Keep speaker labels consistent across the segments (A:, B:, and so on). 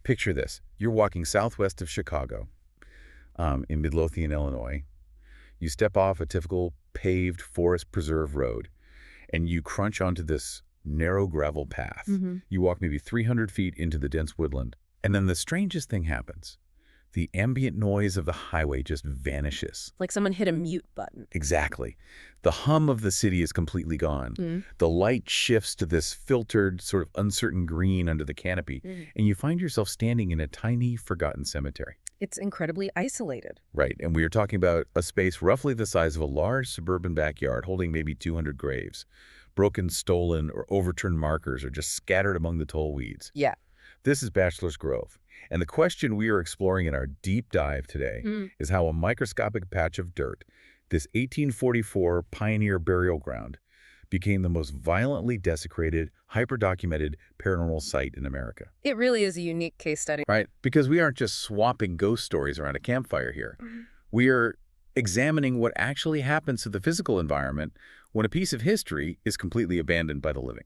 A: Picture this. You're walking southwest of Chicago, in Midlothian, Illinois. You step off a typical paved forest preserve road, and you crunch onto this narrow gravel path. You walk maybe 300 feet into the dense woodland, and then the strangest thing happens. The ambient noise of the highway just vanishes.
B: Like someone hit a mute button.
A: Exactly. The hum of the city is completely gone. The light shifts to this filtered, sort of uncertain green under the canopy, and you find yourself standing in a tiny, forgotten cemetery.
B: It's incredibly isolated.
A: Right, and we are talking about a space roughly the size of a large suburban backyard holding maybe 200 graves. Broken, stolen, or overturned markers are just scattered among the tall weeds.
B: Yeah.
A: This is Bachelor's Grove, and the question we are exploring in our deep dive today is how a microscopic patch of dirt, this 1844 pioneer burial ground, became the most violently desecrated, hyper-documented paranormal site in America.
B: It really is a unique case study.
A: Right, because we aren't just swapping ghost stories around a campfire here. We are examining what actually happens to the physical environment when a piece of history is completely abandoned by the living.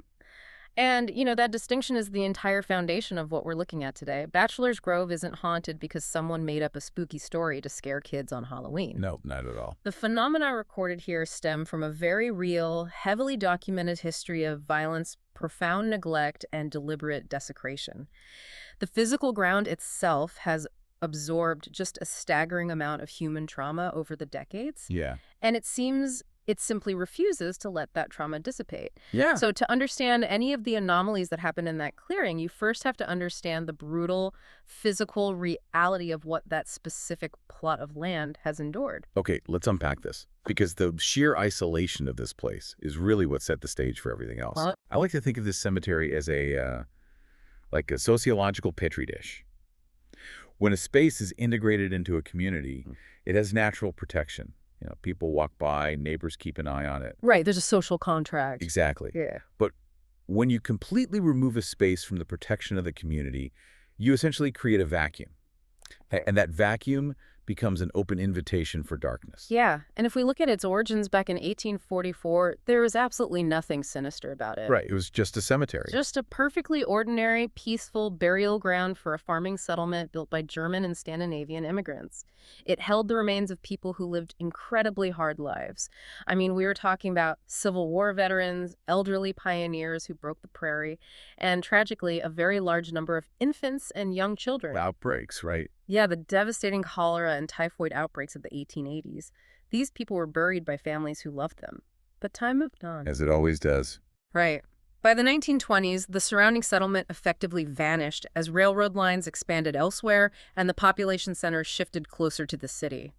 B: And, that distinction is the entire foundation of what we're looking at today. Bachelor's Grove isn't haunted because someone made up a spooky story to scare kids on Halloween.
A: No, not at all.
B: The phenomena recorded here stem from a very real, heavily documented history of violence, profound neglect, and deliberate desecration. The physical ground itself has absorbed just a staggering amount of human trauma over the decades.
A: Yeah.
B: And it seems it simply refuses to let that trauma dissipate.
A: Yeah.
B: So to understand any of the anomalies that happen in that clearing, you first have to understand the brutal physical reality of what that specific plot of land has endured.
A: Okay, let's unpack this, because the sheer isolation of this place is really what set the stage for everything else.
B: Well,
A: I like to think of this cemetery as like a sociological petri dish. When a space is integrated into a community, it has natural protection. People walk by, neighbors keep an eye on it.
B: Right, there's a social contract.
A: Exactly.
B: Yeah.
A: But when you completely remove a space from the protection of the community, you essentially create a vacuum. And that vacuum becomes an open invitation for darkness.
B: Yeah, and if we look at its origins back in 1844, there was absolutely nothing sinister about it.
A: Right, it was just a cemetery.
B: Just a perfectly ordinary, peaceful burial ground for a farming settlement built by German and Scandinavian immigrants. It held the remains of people who lived incredibly hard lives. I mean, we were talking about Civil War veterans, elderly pioneers who broke the prairie, and tragically, a very large number of infants and young children.
A: Outbreaks, right?
B: Yeah, the devastating cholera and typhoid outbreaks of the 1880s. These people were buried by families who loved them. But time moved on.
A: As it always does.
B: Right. By the 1920s, the surrounding settlement effectively vanished as railroad lines expanded elsewhere and the population centers shifted closer to the city.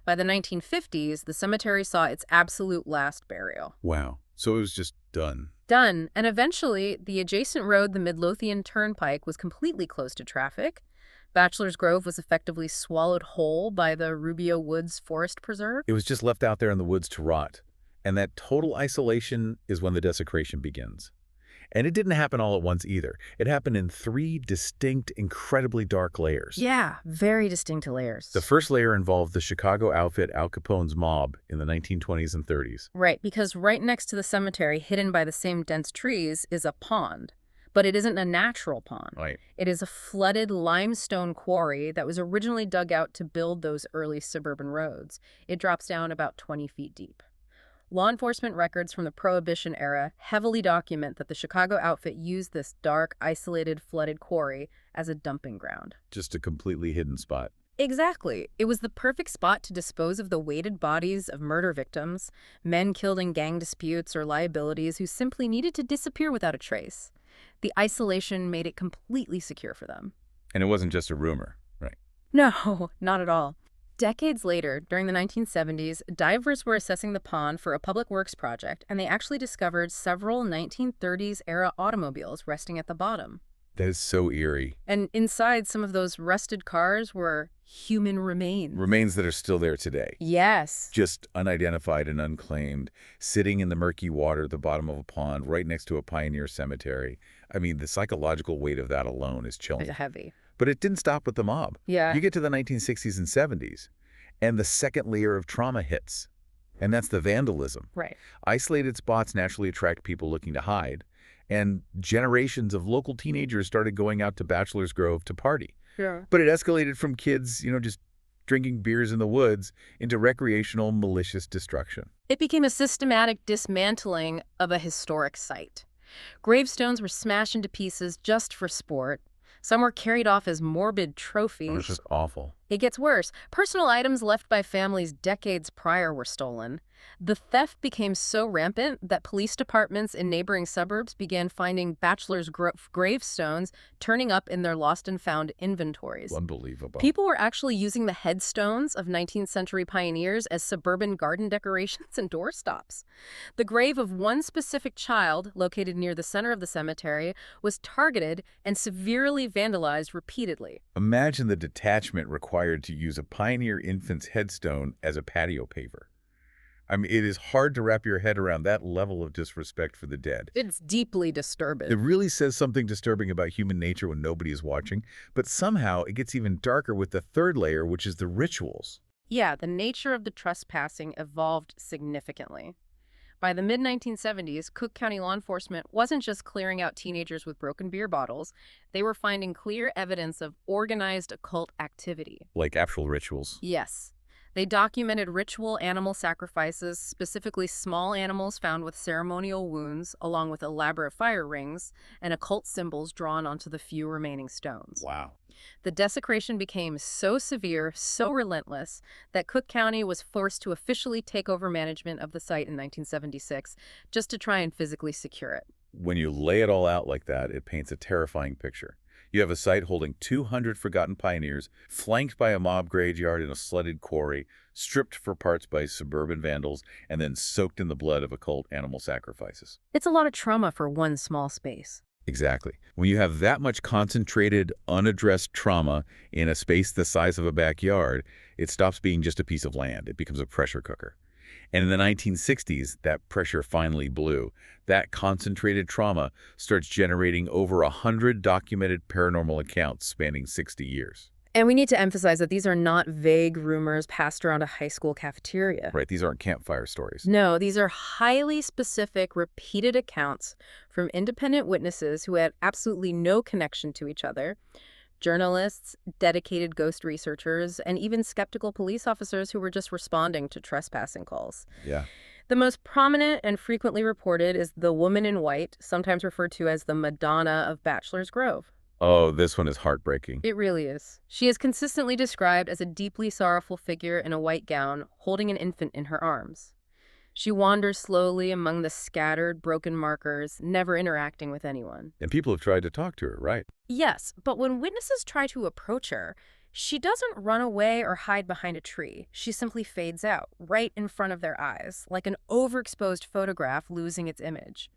B: By the 1950s, the cemetery saw its absolute last burial.
A: Wow. So it was just done.
B: Done. And eventually, the adjacent road, the Midlothian Turnpike, was completely closed to traffic. Bachelor's Grove was effectively swallowed whole by the Rubio Woods Forest Preserve.
A: It was just left out there in the woods to rot. And that total isolation is when the desecration begins. And it didn't happen all at once either. It happened in 3 distinct, incredibly dark layers.
B: Yeah, very distinct layers.
A: The first layer involved the Chicago outfit Al Capone's mob in the 1920s and 30s.
B: Right, because right next to the cemetery, hidden by the same dense trees, is a pond. But it isn't a natural pond.
A: Right.
B: It is a flooded limestone quarry that was originally dug out to build those early suburban roads. It drops down about 20 feet deep. Law enforcement records from the Prohibition era heavily document that the Chicago outfit used this dark, isolated, flooded quarry as a dumping ground.
A: Just a completely hidden spot.
B: Exactly. It was the perfect spot to dispose of the weighted bodies of murder victims, men killed in gang disputes or liabilities who simply needed to disappear without a trace. The isolation made it completely secure for them.
A: And it wasn't just a rumor, right?
B: No, not at all. Decades later, during the 1970s, divers were assessing the pond for a public works project, and they actually discovered several 1930s-era automobiles resting at the bottom.
A: That is so eerie.
B: And inside some of those rusted cars were human remains.
A: Remains that are still there today.
B: Yes.
A: Just unidentified and unclaimed, sitting in the murky water at the bottom of a pond right next to a pioneer cemetery. I mean, the psychological weight of that alone is chilling.
B: It's heavy.
A: But it didn't stop with the mob.
B: Yeah.
A: You get to the 1960s and 70s, and the second layer of trauma hits. And that's the vandalism.
B: Right.
A: Isolated spots naturally attract people looking to hide, and generations of local teenagers started going out to Bachelor's Grove to party.
B: Yeah.
A: But it escalated from kids, just drinking beers in the woods into recreational, malicious destruction.
B: It became a systematic dismantling of a historic site. Gravestones were smashed into pieces just for sport. Some were carried off as morbid
A: Oh, it's
B: trophies.
A: just awful.
B: It gets worse. Personal items left by families decades prior were stolen. The theft became so rampant that police departments in neighboring suburbs began finding gravestones turning up in their lost and found inventories.
A: Unbelievable.
B: People were actually using the headstones of 19th century pioneers as suburban garden decorations and doorstops. The grave of one specific child, located near the center of the cemetery, was targeted and severely vandalized repeatedly.
A: Imagine the detachment required to use a pioneer infant's headstone as a patio paver. I mean, it is hard to wrap your head around that level of disrespect for the dead.
B: It's deeply disturbing.
A: It really says something disturbing about human nature when nobody is watching, but somehow it gets even darker with the third layer, which is the rituals.
B: Yeah, the nature of the trespassing evolved significantly. By the mid-1970s, Cook County law enforcement wasn't just clearing out teenagers with broken beer bottles. They were finding clear evidence of organized occult activity.
A: Like actual rituals.
B: Yes. They documented ritual animal sacrifices, specifically small animals found with ceremonial wounds, along with elaborate fire rings and occult symbols drawn onto the few remaining stones.
A: Wow.
B: The desecration became so severe, so relentless, that Cook County was forced to officially take over management of the site in 1976 just to try and physically secure it.
A: When you lay it all out like that, it paints a terrifying picture. You have a site holding 200 forgotten pioneers, flanked by a mob graveyard in a flooded quarry, stripped for parts by suburban vandals, and then soaked in the blood of occult animal sacrifices.
B: It's a lot of trauma for one small space.
A: Exactly. When you have that much concentrated, unaddressed trauma in a space the size of a backyard, it stops being just a piece of land. It becomes a pressure cooker. And in the 1960s, that pressure finally blew. That concentrated trauma starts generating over 100 documented paranormal accounts spanning 60 years.
B: And we need to emphasize that these are not vague rumors passed around a high school cafeteria.
A: Right, these aren't campfire stories.
B: No, these are highly specific, repeated accounts from independent witnesses who had absolutely no connection to each other. Journalists, dedicated ghost researchers, and even skeptical police officers who were just responding to trespassing calls.
A: Yeah.
B: The most prominent and frequently reported is the woman in white, sometimes referred to as the Madonna of Bachelor's Grove.
A: Oh, this one is heartbreaking.
B: It really is. She is consistently described as a deeply sorrowful figure in a white gown, holding an infant in her arms. She wanders slowly among the scattered, broken markers, never interacting with anyone.
A: And people have tried to talk to her, right?
B: Yes, but when witnesses try to approach her, she doesn't run away or hide behind a tree. She simply fades out, right in front of their eyes, like an overexposed photograph losing its image.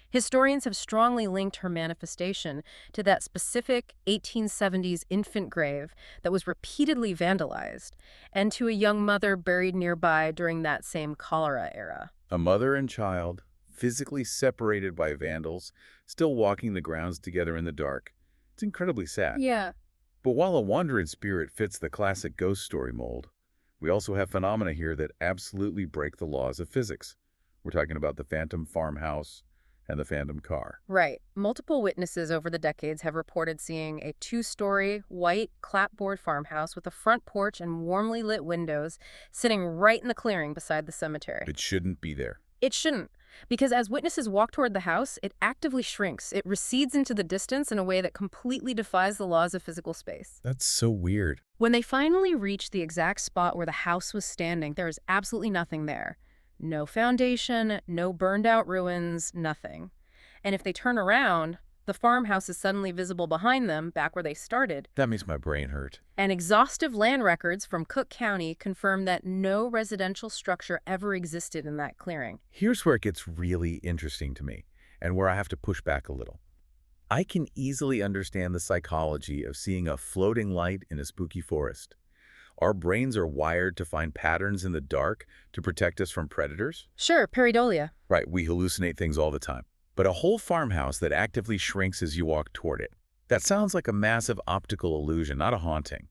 B: Historians have strongly linked her manifestation to that specific 1870s infant grave that was repeatedly vandalized, and to a young mother buried nearby during that same cholera era.
A: A mother and child, physically separated by vandals, still walking the grounds together in the dark. It's incredibly sad.
B: Yeah.
A: But while a wandering spirit fits the classic ghost story mold, we also have phenomena here that absolutely break the laws of physics. We're talking about the Phantom Farmhouse and the Phantom car.
B: Right. Multiple witnesses over the decades have reported seeing a two-story, white, clapboard farmhouse with a front porch and warmly lit windows sitting right in the clearing beside the cemetery.
A: It shouldn't be there.
B: It shouldn't, because as witnesses walk toward the house, it actively shrinks. It recedes into the distance in a way that completely defies the laws of physical space.
A: That's so weird.
B: When they finally reach the exact spot where the house was standing, there is absolutely nothing there. No foundation, no burned-out ruins, nothing. And if they turn around, the farmhouse is suddenly visible behind them, back where they started.
A: That makes my brain hurt.
B: And exhaustive land records from Cook County confirm that no residential structure ever existed in that clearing.
A: Here's where it gets really interesting to me, and where I have to push back a little. I can easily understand the psychology of seeing a floating light in a spooky forest. Our brains are wired to find patterns in the dark to protect us from predators.
B: Sure, pareidolia.
A: Right, we hallucinate things all the time. But a whole farmhouse that actively shrinks as you walk toward it, that sounds like a massive optical illusion, not a haunting.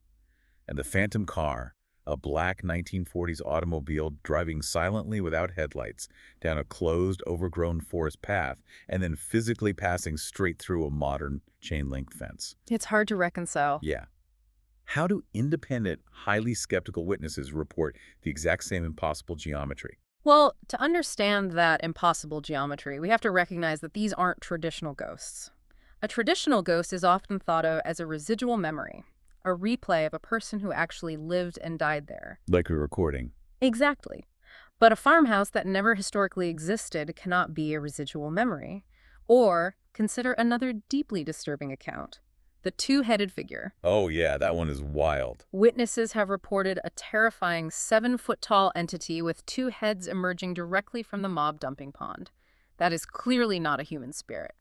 A: And the phantom car, A black 1940s automobile driving silently without headlights down a closed, overgrown forest path and then physically passing straight through a modern chain-link fence.
B: It's hard to reconcile.
A: Yeah. How do independent, highly skeptical witnesses report the exact same impossible geometry?
B: Well, to understand that impossible geometry, we have to recognize that these aren't traditional ghosts. A traditional ghost is often thought of as a residual memory, a replay of a person who actually lived and died there.
A: Like a recording.
B: Exactly. But a farmhouse that never historically existed cannot be a residual memory. Or consider another deeply disturbing account, the two-headed figure.
A: Oh yeah, that one is wild.
B: Witnesses have reported a terrifying 7-foot-tall entity with two heads emerging directly from the mob dumping pond. That is clearly not a human spirit.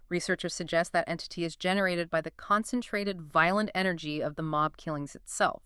B: Researchers suggest that entity is generated by the concentrated, violent energy of the mob killings itself.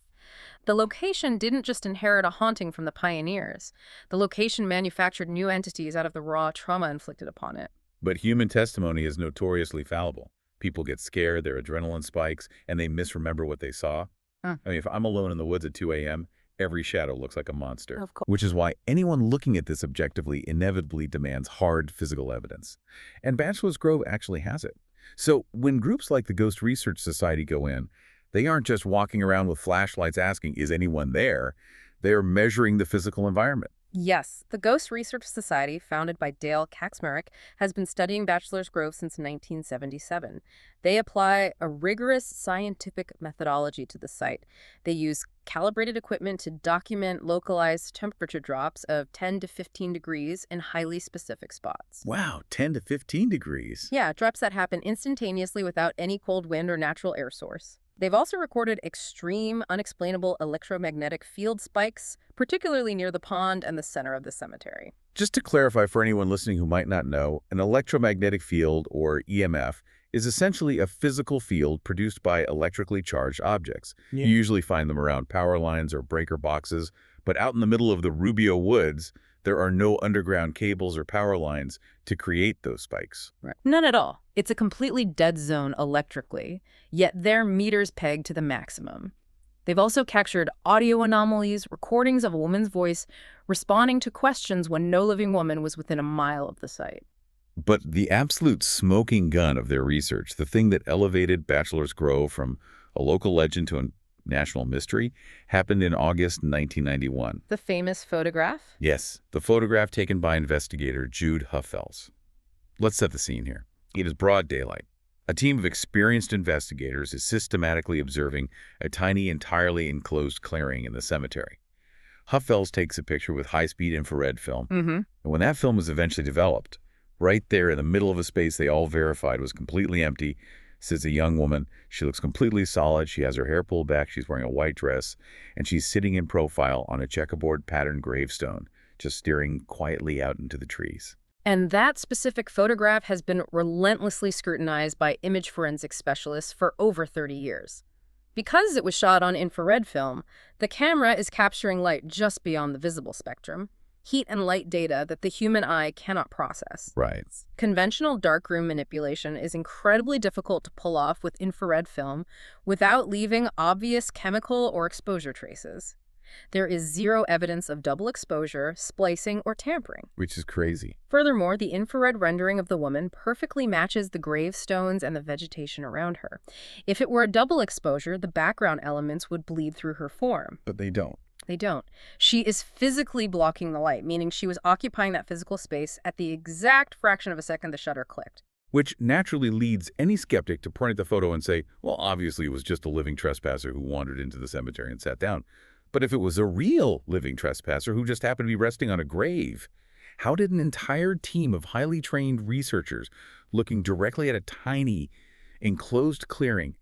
B: The location didn't just inherit a haunting from the pioneers. The location manufactured new entities out of the raw trauma inflicted upon it.
A: But human testimony is notoriously fallible. People get scared, their adrenaline spikes, and they misremember what they saw.
B: Huh.
A: I mean, if I'm alone in the woods at 2 a.m., every shadow looks like a monster.
B: Of course.
A: Which is why anyone looking at this objectively inevitably demands hard physical evidence. And Bachelor's Grove actually has it. So when groups like the Ghost Research Society go in, they aren't just walking around with flashlights asking, is anyone there? They are measuring the physical environment.
B: Yes, the Ghost Research Society, founded by Dale Kaczmarek, has been studying Bachelor's Grove since 1977. They apply a rigorous scientific methodology to the site. They use calibrated equipment to document localized temperature drops of 10 to 15 degrees in highly specific spots.
A: Wow, 10 to 15 degrees.
B: Yeah, drops that happen instantaneously without any cold wind or natural air source. They've also recorded extreme, unexplainable electromagnetic field spikes, particularly near the pond and the center of the cemetery.
A: Just to clarify for anyone listening who might not know, an electromagnetic field, or EMF, is essentially a physical field produced by electrically charged objects.
C: Yeah.
A: You usually find them around power lines or breaker boxes, but out in the middle of the Rubio Woods, there are no underground cables or power lines to create those spikes.
B: Right. None at all. It's a completely dead zone electrically, yet their meters pegged to the maximum. They've also captured audio anomalies, recordings of a woman's voice responding to questions when no living woman was within a mile of the site.
A: But the absolute smoking gun of their research, the thing that elevated Bachelor's Grove from a local legend to a national mystery, happened in August 1991.
B: The famous photograph?
A: Yes, the photograph taken by investigator Jude Huffels. Let's set the scene here. It is broad daylight. A team of experienced investigators is systematically observing a tiny, entirely enclosed clearing in the cemetery. Huffels takes a picture with high-speed infrared film, and when that film was eventually developed, right there in the middle of a space they all verified was completely empty, sits a young woman. She looks completely solid. She has her hair pulled back. She's wearing a white dress, and she's sitting in profile on a checkerboard patterned gravestone, just staring quietly out into the trees.
B: And that specific photograph has been relentlessly scrutinized by image forensic specialists for over 30 years. Because it was shot on infrared film, the camera is capturing light just beyond the visible spectrum, heat and light data that the human eye cannot process.
A: Right.
B: Conventional darkroom manipulation is incredibly difficult to pull off with infrared film without leaving obvious chemical or exposure traces. There is zero evidence of double exposure, splicing, or tampering.
A: Which is crazy.
B: Furthermore, the infrared rendering of the woman perfectly matches the gravestones and the vegetation around her. If it were a double exposure, the background elements would bleed through her form.
A: But they don't.
B: They don't. She is physically blocking the light, meaning she was occupying that physical space at the exact fraction of a second the shutter clicked.
A: Which naturally leads any skeptic to point at the photo and say, well, obviously it was just a living trespasser who wandered into the cemetery and sat down. But if it was a real living trespasser who just happened to be resting on a grave, how did an entire team of highly trained researchers looking directly at a tiny, enclosed clearing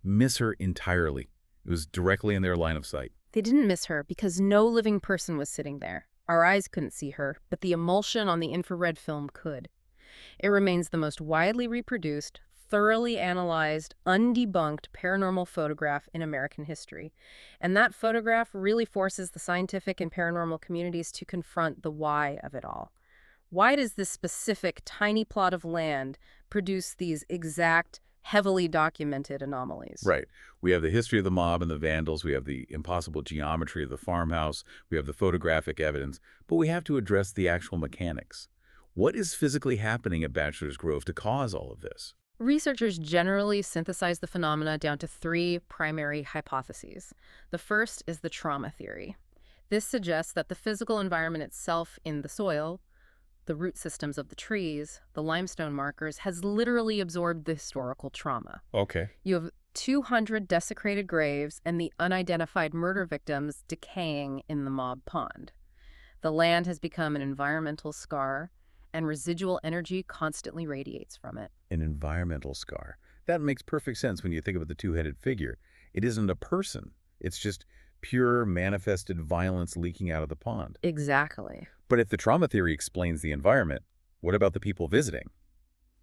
A: miss her entirely? It was directly in their line of sight.
B: They didn't miss her because no living person was sitting there. Our eyes couldn't see her, but the emulsion on the infrared film could. It remains the most widely reproduced, thoroughly analyzed, undebunked paranormal photograph in American history. And that photograph really forces the scientific and paranormal communities to confront the why of it all. Why does this specific tiny plot of land produce these exact heavily documented anomalies.
A: Right. We have the history of the mob and the vandals. We have the impossible geometry of the farmhouse. We have the photographic evidence. But we have to address the actual mechanics. What is physically happening at Bachelor's Grove to cause all of this?
B: Researchers generally synthesize the phenomena down to three primary hypotheses. The first is the trauma theory. This suggests that the physical environment itself in the soil, the root systems of the trees, the limestone markers, has literally absorbed the historical trauma.
A: Okay.
B: You have 200 desecrated graves and the unidentified murder victims decaying in the mob pond. The land has become an environmental scar, and residual energy constantly radiates from it.
A: An environmental scar. That makes perfect sense when you think about the two-headed figure. It isn't a person. It's just pure manifested violence leaking out of the pond.
B: Exactly.
A: But if the trauma theory explains the environment, what about the people visiting?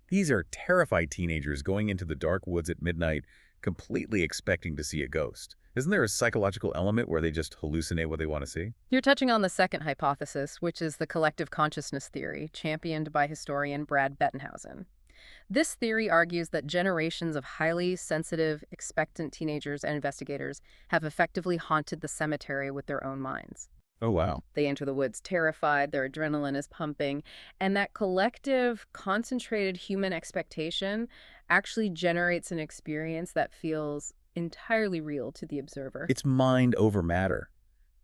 A: These are terrified teenagers going into the dark woods at midnight, completely expecting to see a ghost. Isn't there a psychological element where they just hallucinate what they want to see?
B: You're touching on the second hypothesis, which is the collective consciousness theory, championed by historian Brad Bettenhausen. This theory argues that generations of highly sensitive, expectant teenagers and investigators have effectively haunted the cemetery with their own minds.
A: Oh, wow.
B: They enter the woods terrified, their adrenaline is pumping, and that collective, concentrated human expectation actually generates an experience that feels entirely real to the observer.
A: It's mind over matter.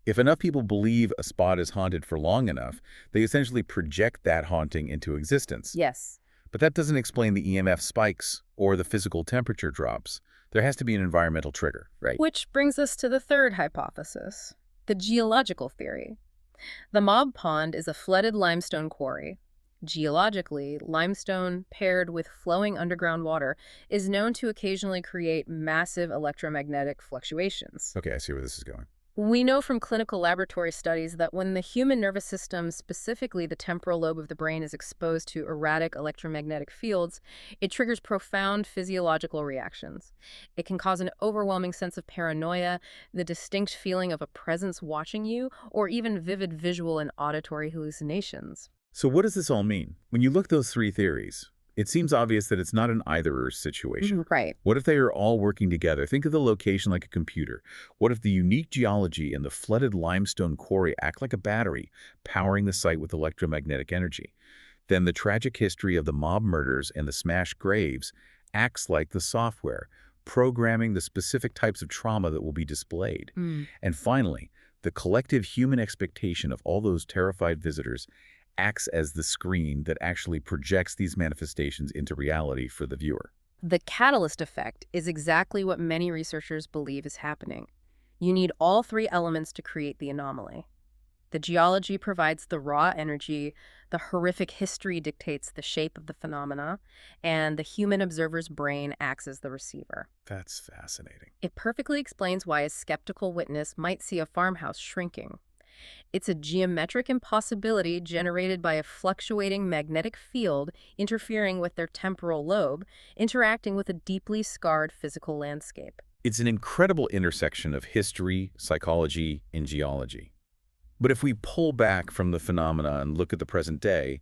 A: If enough people believe a spot is haunted for long enough, they essentially project that haunting into existence.
B: Yes.
A: But that doesn't explain the EMF spikes or the physical temperature drops. There has to be an environmental trigger, right?
B: Which brings us to the third hypothesis, the geological theory. The mob pond is a flooded limestone quarry. Geologically, limestone paired with flowing underground water is known to occasionally create massive electromagnetic fluctuations.
A: Okay, I see where this is going.
B: We know from clinical laboratory studies that when the human nervous system, specifically the temporal lobe of the brain, is exposed to erratic electromagnetic fields, it triggers profound physiological reactions. It can cause an overwhelming sense of paranoia, the distinct feeling of a presence watching you, or even vivid visual and auditory hallucinations.
A: So what does this all mean? When you look at those three theories, it seems obvious that it's not an either-or situation.
B: Right.
A: What if they are all working together? Think of the location like a computer. What if the unique geology and the flooded limestone quarry act like a battery, powering the site with electromagnetic energy? Then the tragic history of the mob murders and the smashed graves acts like the software, programming the specific types of trauma that will be displayed. And finally, the collective human expectation of all those terrified visitors acts as the screen that actually projects these manifestations into reality for the viewer.
B: The catalyst effect is exactly what many researchers believe is happening. You need all three elements to create the anomaly. The geology provides the raw energy, the horrific history dictates the shape of the phenomena, and the human observer's brain acts as the receiver.
A: That's fascinating.
B: It perfectly explains why a skeptical witness might see a farmhouse shrinking. It's a geometric impossibility generated by a fluctuating magnetic field interfering with their temporal lobe, interacting with a deeply scarred physical landscape.
A: It's an incredible intersection of history, psychology, and geology. But if we pull back from the phenomena and look at the present day,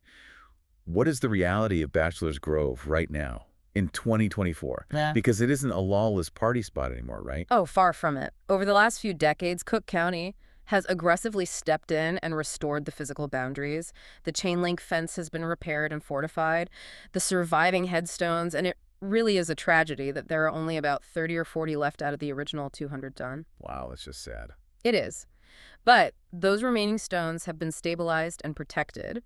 A: what is the reality of Bachelor's Grove right now, in 2024? Because it isn't a lawless party spot anymore, right?
B: Oh, far from it. Over the last few decades, Cook County has aggressively stepped in and restored the physical boundaries. The chain link fence has been repaired and fortified. The surviving headstones, and it really is a tragedy that there are only about 30 or 40 left out of the original 200 done.
A: Wow, that's just sad.
B: It is. But those remaining stones have been stabilized and protected.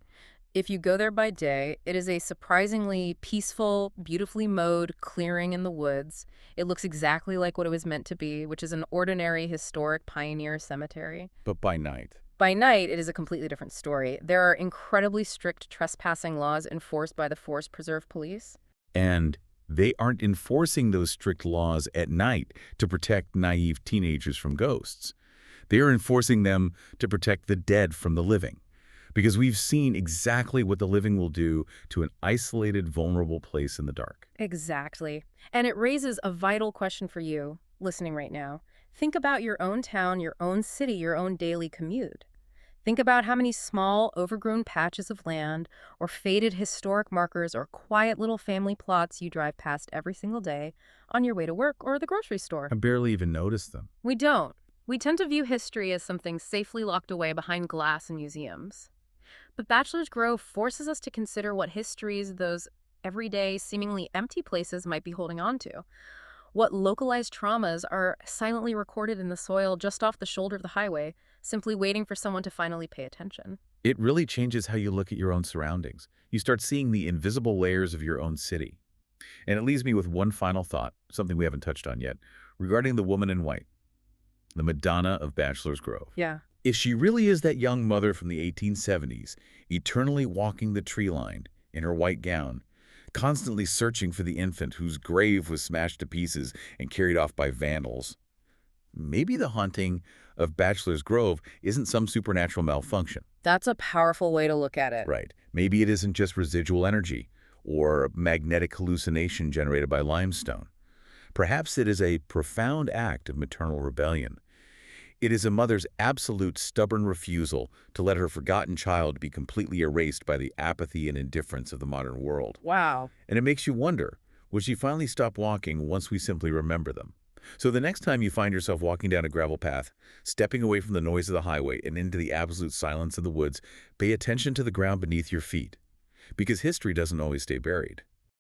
B: If you go there by day, it is a surprisingly peaceful, beautifully mowed clearing in the woods. It looks exactly like what it was meant to be, which is an ordinary historic pioneer cemetery.
A: But by night?
B: By night, it is a completely different story. There are incredibly strict trespassing laws enforced by the Forest Preserve Police.
A: And they aren't enforcing those strict laws at night to protect naive teenagers from ghosts. They are enforcing them to protect the dead from the living. Because we've seen exactly what the living will do to an isolated, vulnerable place in the dark.
B: Exactly. And it raises a vital question for you, listening right now. Think about your own town, your own city, your own daily commute. Think about how many small, overgrown patches of land, or faded historic markers, or quiet little family plots you drive past every single day on your way to work or the grocery store.
A: I barely even noticed them.
B: We don't. We tend to view history as something safely locked away behind glass in museums. But Bachelor's Grove forces us to consider what histories those everyday, seemingly empty places might be holding on to. What localized traumas are silently recorded in the soil just off the shoulder of the highway, simply waiting for someone to finally pay attention.
A: It really changes how you look at your own surroundings. You start seeing the invisible layers of your own city. And it leaves me with one final thought, something we haven't touched on yet, regarding the woman in white, the Madonna of Bachelor's Grove.
B: Yeah.
A: If she really is that young mother from the 1870s, eternally walking the tree line in her white gown, constantly searching for the infant whose grave was smashed to pieces and carried off by vandals, maybe the haunting of Bachelor's Grove isn't some supernatural malfunction.
B: That's a powerful way to look at it.
A: Right. Maybe it isn't just residual energy or magnetic hallucination generated by limestone. Perhaps it is a profound act of maternal rebellion. It is a mother's absolute stubborn refusal to let her forgotten child be completely erased by the apathy and indifference of the modern world.
B: Wow.
A: And it makes you wonder, will she finally stop walking once we simply remember them? So the next time you find yourself walking down a gravel path, stepping away from the noise of the highway and into the absolute silence of the woods, pay attention to the ground beneath your feet. Because history doesn't always stay buried.